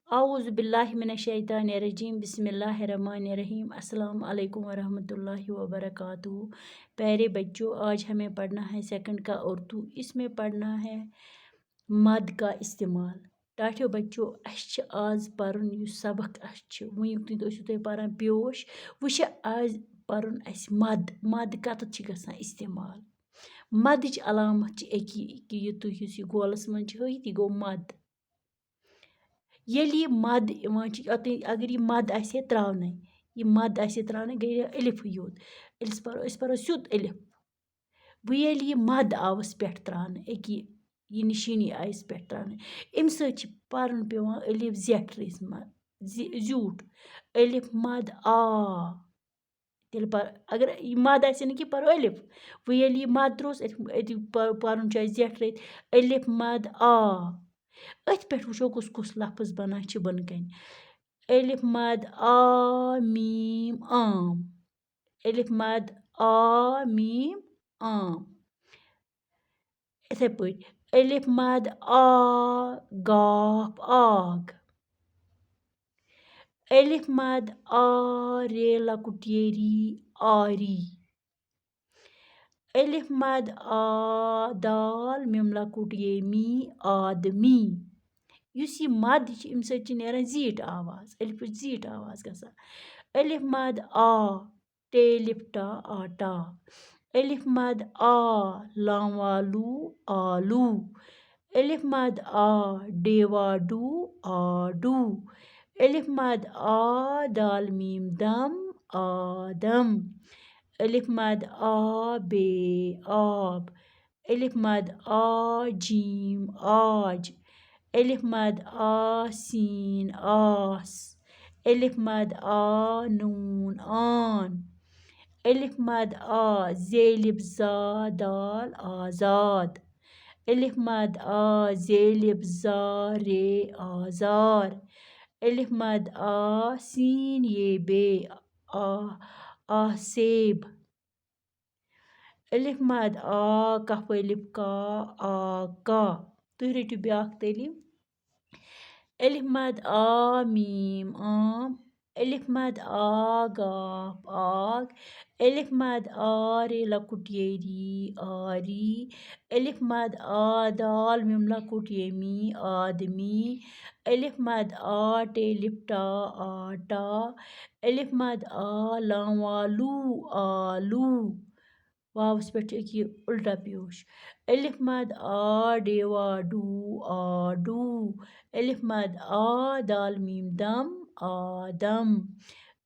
आऊज़ बिल्लाहि मिनश्शैतानिर्रजीम बिस्मिल्लाहिर्रहमानिर्रहीम अस्सलाम वालेकुम वरहमतुल्लाहि वबरकातुहू। प्यारे बच्चों, आज हमें पढ़ना है सेकंड का उर्दू। इसमें पढ़ना है मद का इस्तेमाल। टाठियो बच्चों, आज परन युस सबक वुनिक तुम पारान प्योश वह आज परन मद मद कत गसान इस्तेमाल। मदच अलामत कि यह गोलस मन हयित यह गो मद। ये मद अगर यह मद आसे त्रावन, यह मद आसे त्रावन गई अलिफ योत। अस परो सुद अलिफ। वह ये मद आवस पे त्रावन यह निशानी आयस पे त्रावन अम सत परन पेवान अलिफ जेट ज़्यूट अलिफ मद आ। तेल अगर यह मद आसे कि परो अलिफ। वह ये मद त्रोस परन जेट रत अलिफ मद आ। अथ पे वो कुस कुस लफ्ज बना बन कन अलिफ मद आ मीम आम। अलिफ मद आ मीम आम। इथे पे अलिफ मद आ गाफ आग। अलिफ मद आ रे लकुट ये री आरी। अलिफ मद आ दाल मिम लकुट ये मी आदमी। युस यह मद अम सत नेरान जीठ आवाज अलिफ जीठ आवाज गसान। अलिफ मद आ टे लिफ्टा आटा। अलिफ मद आ लाम वालू आलू। अलिफ मद आ डेवाडू आडू। अलिफ मद आ दाल मीम दम आदम। अलिफ मद आ बे आब। अलिफ मद आ जीम आज। अलिफ मद आ सीन आस। अलिफ मद आ नून आन। अलिफ मद आ ज़ेलिफ ज़ा दाल आज़ाद। अलिफ मद आ ज़ेलिफ ज़ा रे आज़ार। अलिफ मद आ सीन ये बे आसेब। अलिफ मद आ कफ अलिफ का आका। तुम रटो ब्याक तालीम। अलिफ मद आ मीम आम। अलिफ मद आ गाफ आग। अलिफ मद आ रे लकुट ये री आरी। अलिफ मद आ दाल मिम लकुट ये मी आदमी। अलिफ मद आ टे लिफ्टा आटा। अलिफ मद आ लाम वालू आलू। वावस पे उल्टा पेश। अलिफ मद आ डेवाडू आडू। अलिफ मद आ दाल मीम दम आदम।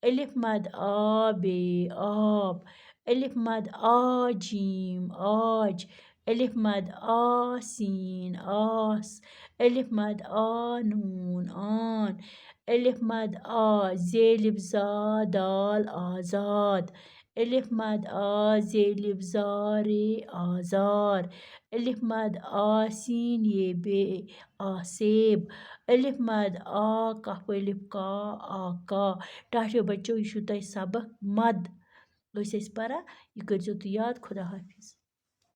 अलिफ मद आ बे आब। अलिफ मद आ जीम आज। अलिफ मद आ सीन आस। अलिफ मद आ नून आन। अलिफ मद आ ज़ेलिफ ज़ा दाल आज़ाद। अलिफ मद आ ज़ेलिफ ज़ा रे आज़ार। अलिफ मद आ सीन ये बे आसेब। अलिफ मद आ कफ अलिफ का आका। टाठियो बच्चों, यह तुम सबक मद परा। यह कर तुम याद। खुदा हाफिज।